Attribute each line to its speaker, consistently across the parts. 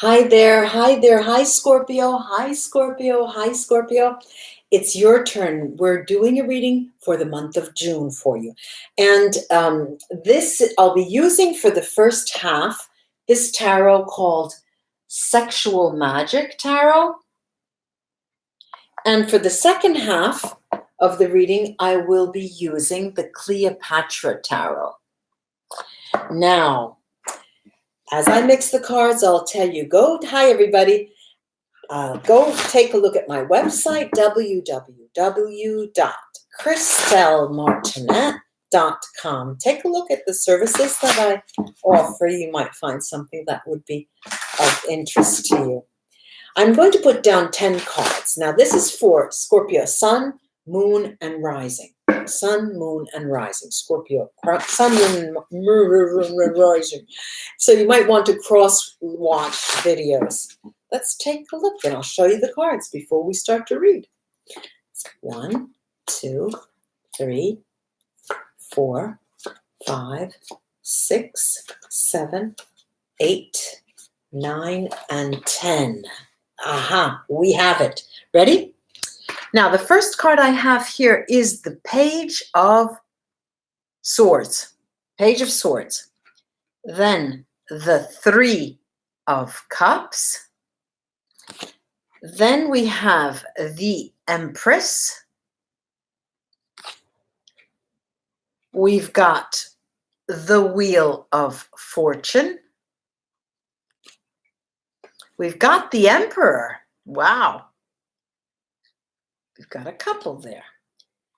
Speaker 1: Hi there, hi there, hi Scorpio, hi Scorpio, hi Scorpio. It's your turn. We're doing a reading for the month of June for you. And this I'll be using for the first half, this tarot called Sexual Magic Tarot. And for the second half of the reading, I will be using the Cleopatra Tarot. Now, as I mix the cards, I'll tell you, hi everybody, go take a look at my website, www.christellemartinette.com. Take a look at the services that I offer. You might find something that would be of interest to you. I'm going to put down 10 cards. Now, this is for Scorpio, Sun, Moon, and Rising. Sun, Moon, and Rising. Scorpio, Sun, Moon, Rising. So you might want to cross-watch videos. Let's take a look, and I'll show you the cards before we start to read. 1, 2, 3, 4, 5, 6, 7, 8, 9, and 10. Aha, we have it. Ready? Now, the first card I have here is the Page of Swords. Page of Swords. Then the Three of Cups. Then we have the Empress. We've got the Wheel of Fortune. We've got the Emperor. Wow. We've got a couple there.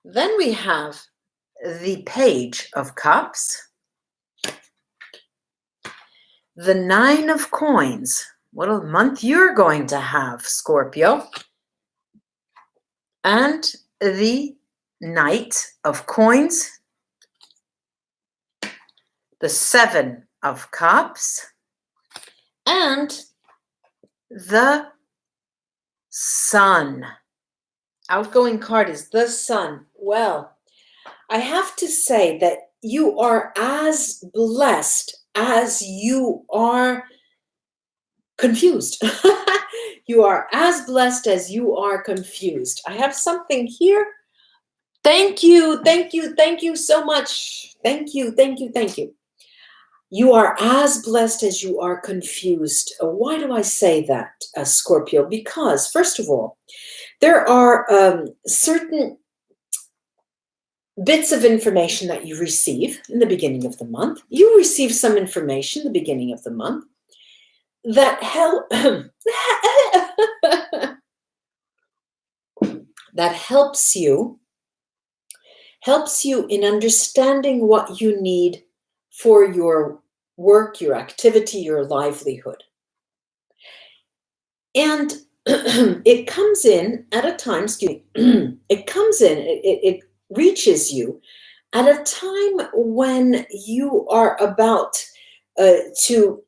Speaker 1: Then we have the Page of Cups. The Nine of Coins. What a month you're going to have, Scorpio. And the Knight of Coins. The Seven of Cups. And the Sun. Outgoing card is the Sun. Well, I have to say that you are as blessed as you are confused. You are as blessed as you are confused. I have something here. Thank you, thank you, thank you so much. Thank you, thank you, thank you. You are as blessed as you are confused. Why do I say that, Scorpio? Because, first of all, there are certain bits of information that you receive in the beginning of the month. You receive some information in the beginning of the month that that helps you in understanding what you need for your work, your activity, your livelihood. And it comes in at a time, it reaches you at a time when you are about to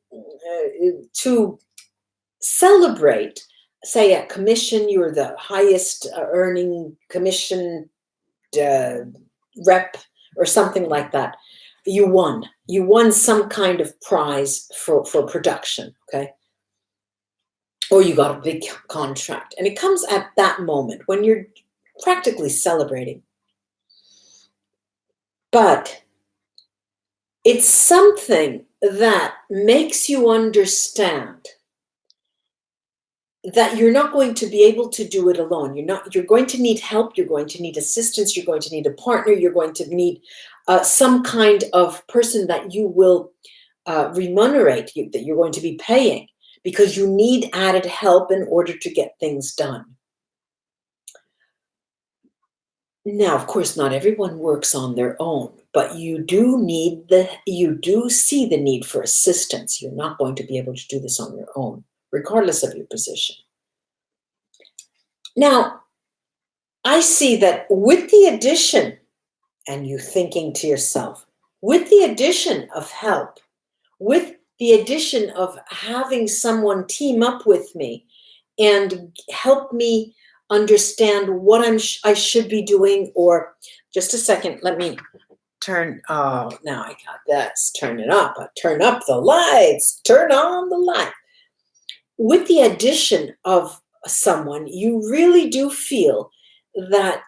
Speaker 1: celebrate, say, a commission. You're the highest earning commission rep or something like that. You won some kind of prize for production, okay? Or you got a big contract. And it comes at that moment when you're practically celebrating. But it's something that makes you understand that you're not going to be able to do it alone. You're going to need help. You're going to need assistance. You're going to need a partner. You're going to need some kind of person that you will remunerate, that you're going to be paying, because you need added help in order to get things done. Now, of course, not everyone works on their own, but you do see the need for assistance. You're not going to be able to do this on your own, regardless of your position. Now, I see that with the addition, and you thinking to yourself, with the addition of help, with the addition of having someone team up with me and help me understand what I should be doing, or just a second, let me turn, now I got this, turn it up, turn up the lights, turn on the light. with the addition of someone, you really do feel that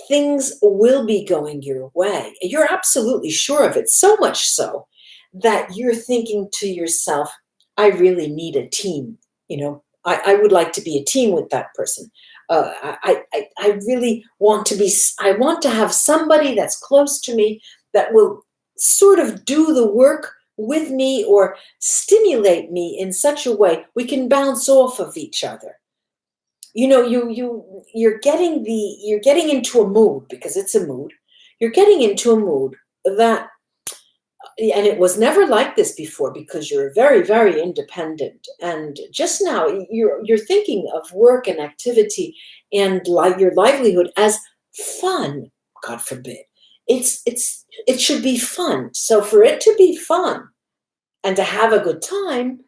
Speaker 1: things will be going your way. You're absolutely sure of it, so much so that you're thinking to yourself, I really need a team. I would like to be a team with that person. I really want to be, I want to have somebody that's close to me that will sort of do the work with me or stimulate me in such a way we can bounce off of each other. You're getting into a mood, because it's a mood. You're getting into a mood that, and it was never like this before, because you're very, very independent, and just now you're thinking of work and activity and your livelihood as fun. God forbid, it should be fun. So for it to be fun and to have a good time,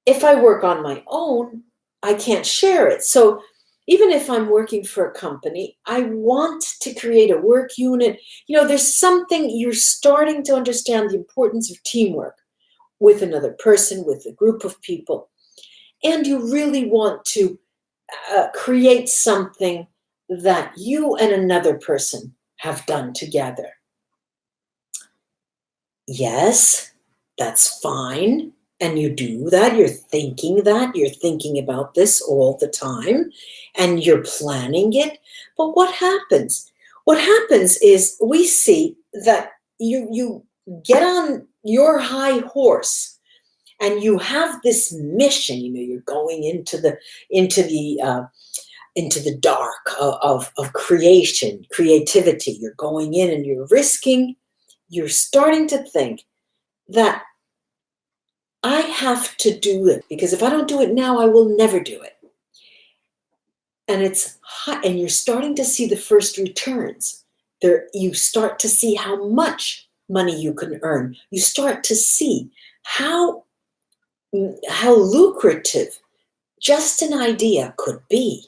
Speaker 1: if I work on my own, I can't share it. So even if I'm working for a company, I want to create a work unit. There's something, you're starting to understand the importance of teamwork with another person, with a group of people. And you really want to create something that you and another person have done together. Yes, that's fine. And you do that, you're thinking about this all the time, and you're planning it. But what happens? What happens is we see that you get on your high horse and you have this mission. You're going into the dark of creativity. You're going in and you're risking. You're starting to think that I have to do it, because if I don't do it now, I will never do it. And it's hot, and you're starting to see the first returns. You start to see how much money you can earn. You start to see how lucrative just an idea could be.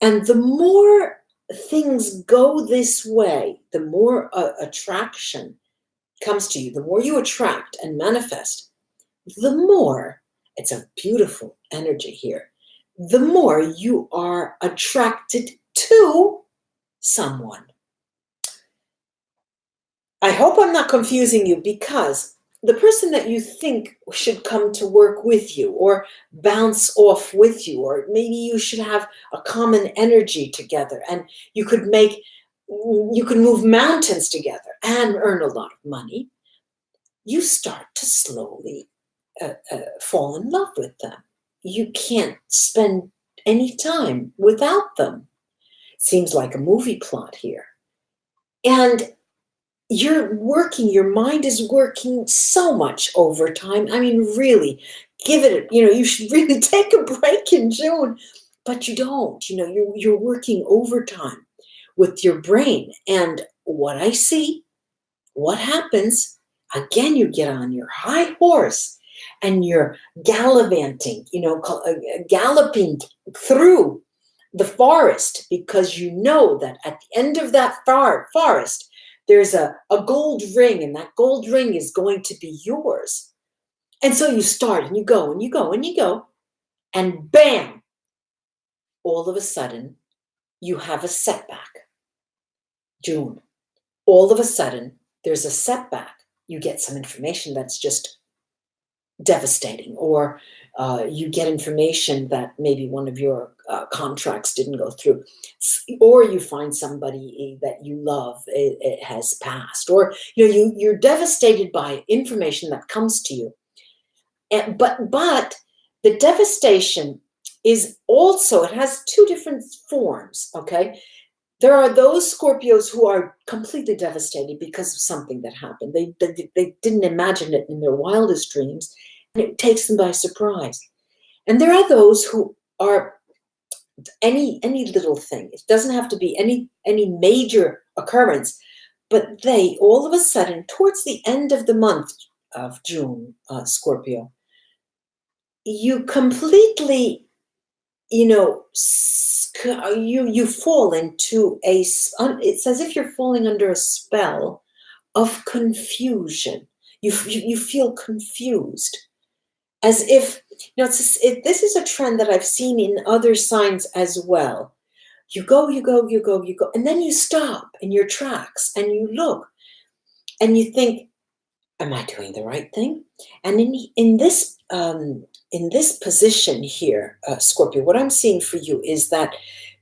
Speaker 1: And the more things go this way, the more attraction comes to you, the more you attract and manifest, the more, it's a beautiful energy here, the more you are attracted to someone. I hope I'm not confusing you, because the person that you think should come to work with you or bounce off with you, or maybe you should have a common energy together, and you could move mountains together and earn a lot of money, you start to slowly fall in love with them. You can't spend any time without them. Seems like a movie plot here. And your mind is working so much overtime. I mean, really, you should really take a break in June, but you don't. You're working overtime with your brain. And what I see, what happens, again, you get on your high horse and you're gallivanting, galloping through the forest, because you know that at the end of that forest, there's a gold ring, and that gold ring is going to be yours. And so you start, and you go, and you go, and you go, and bam, all of a sudden, you have a setback. June. All of a sudden, there's a setback. You get some information that's just devastating, or you get information that maybe one of your contracts didn't go through, or you find somebody that you love, it has passed, or you're devastated by information that comes to you. But the devastation is also, it has two different forms. Okay, there are those Scorpios who are completely devastated because of something that happened. They didn't imagine it in their wildest dreams, and it takes them by surprise. And there are those who are any little thing. It doesn't have to be any major occurrence, but they all of a sudden, towards the end of the month of June, Scorpio, you completely, you fall into it's as if you're falling under a spell of confusion. You feel confused. as if, this is a trend that I've seen in other signs as well. You go, and then you stop in your tracks and you look and you think, am I doing the right thing? And in this position here, Scorpio, what I'm seeing for you is that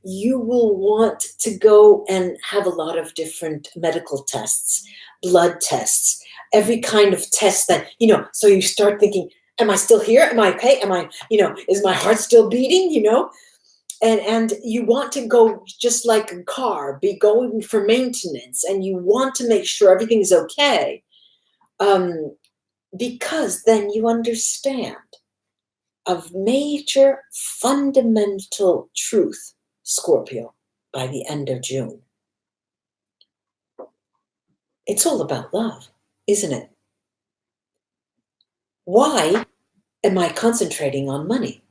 Speaker 1: you will want to go and have a lot of different medical tests, blood tests, every kind of test that, so you start thinking, am I still here? Am I okay? Am I, is my heart still beating, And you want to go just like a car, be going for maintenance, and you want to make sure everything's okay. Because then you understand a major fundamental truth, Scorpio, by the end of June. It's all about love, isn't it? Why am I concentrating on money?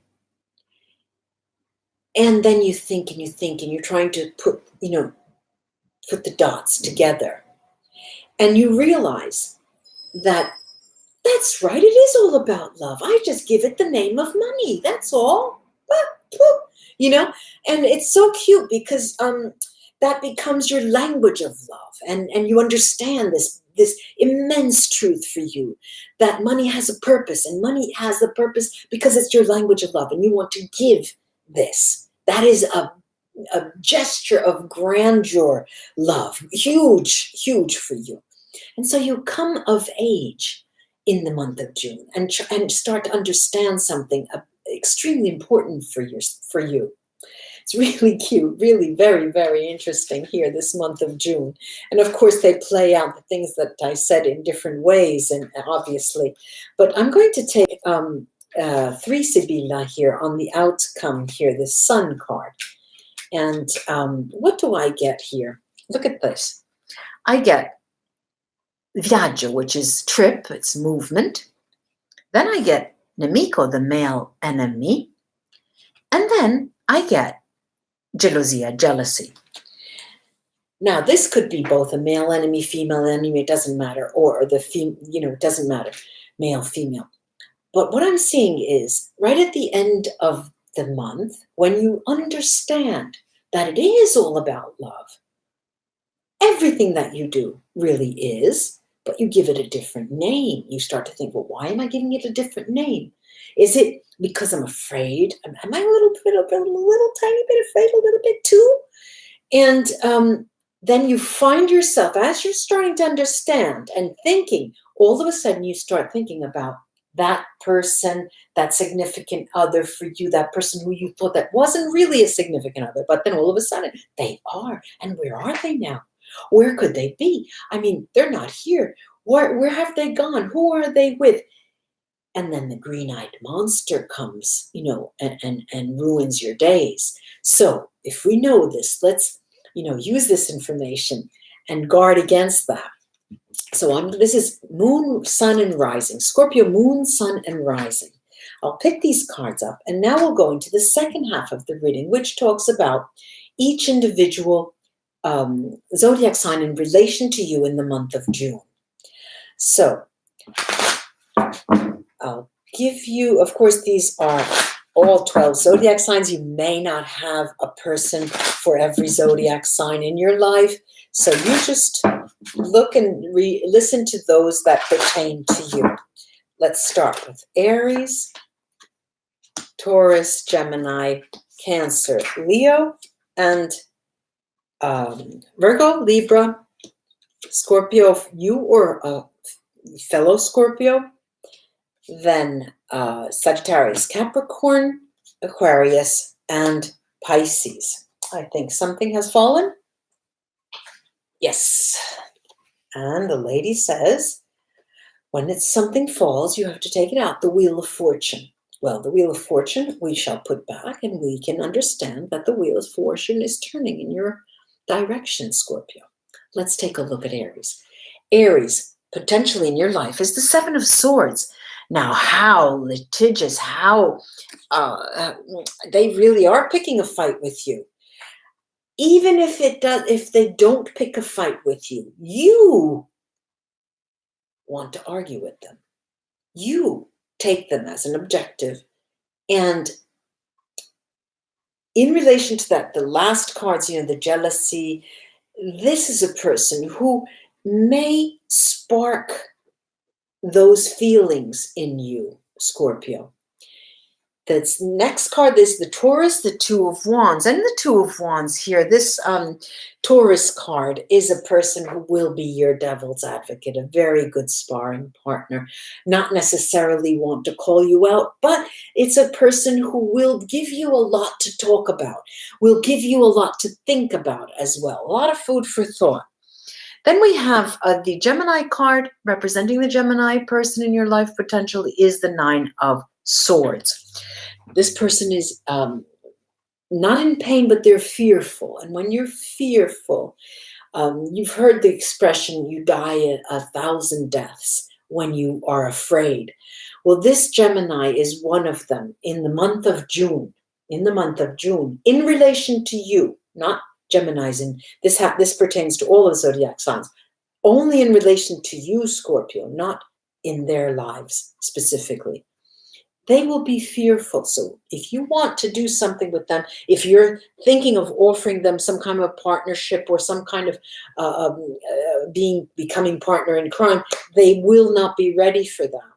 Speaker 1: And then you think and you're trying to put the dots together. And you realize that that's right, it is all about love. I just give it the name of money, that's all. And it's so cute because that becomes your language of love. And you understand this immense truth for you, that money has a purpose, and money has the purpose because it's your language of love, and you want to give this. That is a gesture of grandeur, love, huge, huge for you. And so you come of age in the month of June and start to understand something extremely important for you. It's really cute, really very, very interesting here this month of June. And of course, they play out the things that I said in different ways, and obviously. But I'm going to take 3 Sibilla here on the outcome here, the Sun card. And what do I get here? Look at this. I get viaggio, which is trip, it's movement. Then I get nemico, the male enemy. And then I get gelosia, jealousy. Now, this could be both a male enemy, female enemy, it doesn't matter, or it doesn't matter, male, female. But what I'm seeing is right at the end of the month, when you understand that it is all about love, everything that you do really is, but you give it a different name. You start to think, well, why am I giving it a different name? Is it because I'm afraid? Am I a little tiny bit afraid, a little bit too? And then you find yourself, as you're starting to understand and thinking, all of a sudden you start thinking about that person, that significant other for you, that person who you thought that wasn't really a significant other, but then all of a sudden they are. And where are they now? Where could they be? I mean, they're not here. Where have they gone? Who are they with? And then the green-eyed monster comes, and ruins your days. So if we know this, let's, use this information and guard against that. So this is Moon, Sun, and Rising. Scorpio, Moon, Sun, and Rising. I'll pick these cards up, and now we'll go into the second half of the reading, which talks about each individual zodiac sign in relation to you in the month of June. So I'll give you, of course, these are all 12 zodiac signs. You may not have a person for every zodiac sign in your life. So you just look and listen to those that pertain to you. Let's start with Aries, Taurus, Gemini, Cancer, Leo, and Virgo, Libra, Scorpio, if you or a fellow Scorpio, then Sagittarius, Capricorn, Aquarius, and Pisces. I think something has fallen. Yes. And the lady says, when something falls, you have to take it out. The Wheel of Fortune. Well, the Wheel of Fortune we shall put back, and we can understand that the Wheel of Fortune is turning in your direction, Scorpio. Let's take a look at Aries. Aries, potentially in your life, is the 7 of Swords. Now, how litigious, how they really are picking a fight with you. Even if they don't pick a fight with you, you want to argue with them. You take them as an objective. And in relation to that, the last cards, the jealousy, this is a person who may spark those feelings in you, Scorpio. The next card is the Taurus, the Two of Wands. And the Two of Wands here, this Taurus card is a person who will be your devil's advocate, a very good sparring partner. Not necessarily want to call you out, but it's a person who will give you a lot to talk about, will give you a lot to think about as well. A lot of food for thought. Then we have the Gemini card. Representing the Gemini person in your life potentially is the Nine of Swords. This person is not in pain, but they're fearful. And when you're fearful, you've heard the expression, you die 1,000 deaths when you are afraid. Well, this Gemini is one of them in the month of June, in relation to you, not Geminis. And this pertains to all of the zodiac signs, only in relation to you, Scorpio, not in their lives specifically. They will be fearful. So if you want to do something with them, if you're thinking of offering them some kind of a partnership or some kind of becoming partner in crime, they will not be ready for that.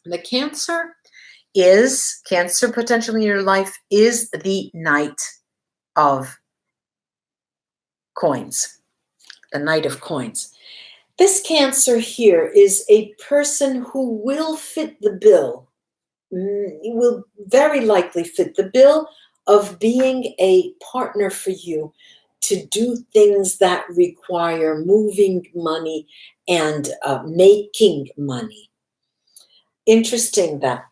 Speaker 1: And the Cancer potentially in your life is the Knight of Coins, the Knight of Coins. This Cancer here is a person who will fit the bill. It will very likely fit the bill of being a partner for you to do things that require moving money and making money. Interesting, that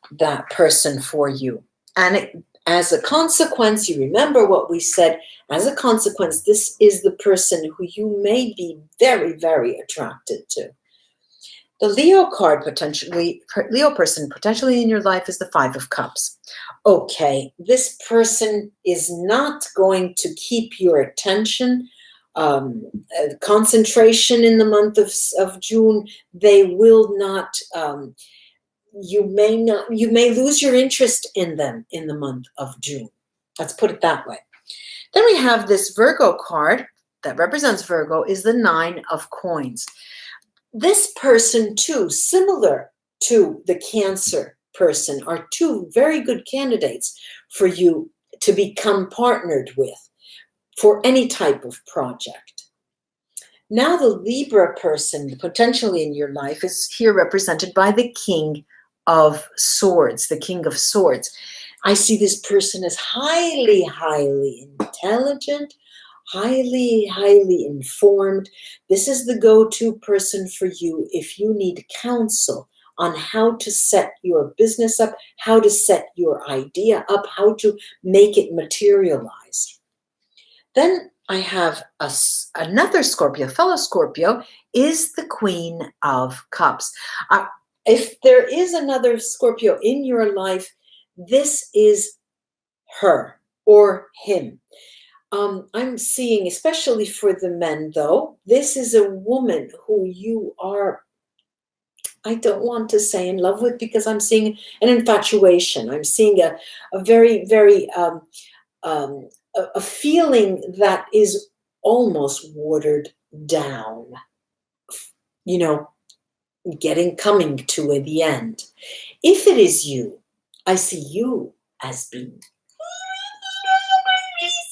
Speaker 1: person for you. And as a consequence, you remember what we said, as a consequence, this is the person who you may be very, very attracted to. The Leo card Leo person potentially in your life is the Five of Cups. Okay, this person is not going to keep your attention, concentration in the month of June. They will not, you may lose your interest in them in the month of June. Let's put it that way. Then we have this Virgo card that represents Virgo is the Nine of Coins. This person, too, similar to the Cancer person, are two very good candidates for you to become partnered with for any type of project. Now the Libra person potentially in your life is here represented by the King of Swords, the King of Swords. I see this person as highly, highly intelligent, highly, highly informed. This is the go-to person for you if you need counsel on how to set your business up, how to set your idea up, how to make it materialize. Then I have another Scorpio, fellow Scorpio, is the Queen of Cups. If there is another Scorpio in your life, this is her or him. I'm seeing, especially for the men, though, this is a woman who you are, I don't want to say in love with, because I'm seeing an infatuation. I'm seeing a very, very, a feeling that is almost watered down, coming to the end. If it is you, I see you as being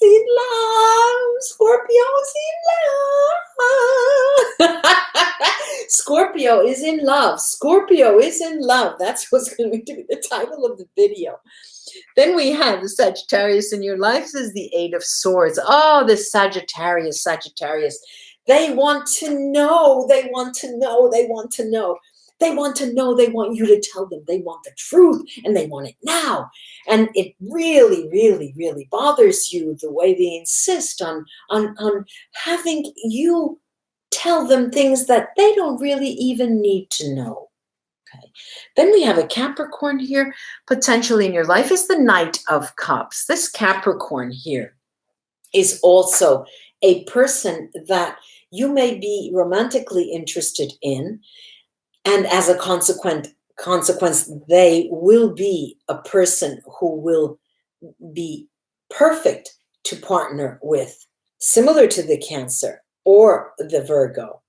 Speaker 1: in love. Scorpio's in love. Scorpio is in love. Scorpio is in love. That's what's going to be the title of the video. Then we have the Sagittarius in your life. This is the Eight of Swords. Oh, the Sagittarius. They want to know. They want to know. They want to know. They want to know. They want you to tell them. They want the truth, and they want it now. And it really, really, really bothers you the way they insist on having you tell them things that they don't really even need to know. Okay. Then we have a Capricorn here, potentially in your life, is the Knight of Cups. This Capricorn here is also a person that you may be romantically interested in, and as a consequence, consequence, they will be a person who will be perfect to partner with, similar to the Cancer or the Virgo.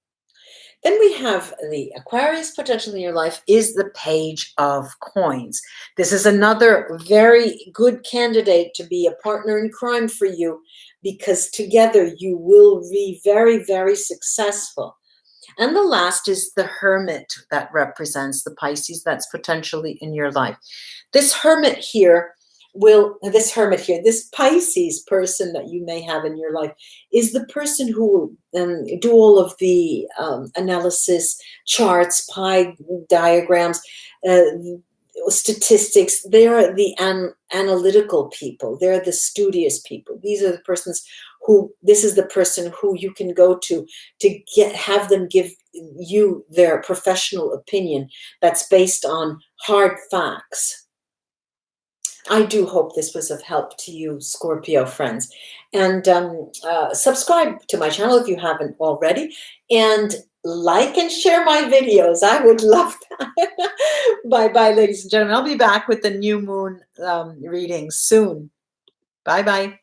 Speaker 1: Then we have the Aquarius potential in your life is the Page of Coins. This is another very good candidate to be a partner in crime for you, because together you will be very, very successful. And the last is the Hermit, that represents the Pisces that's potentially in your life. This Hermit here, this Pisces person that you may have in your life is the person who will do all of the analysis, charts, pie diagrams, statistics. They are the analytical people. They're the studious people. These are the persons who, this is the person who you can go to have them give you their professional opinion that's based on hard facts. I do hope this was of help to you, Scorpio friends. And subscribe to my channel if you haven't already. And like and share my videos. I would love that. Bye-bye, ladies and gentlemen. I'll be back with the new moon readings soon. Bye-bye.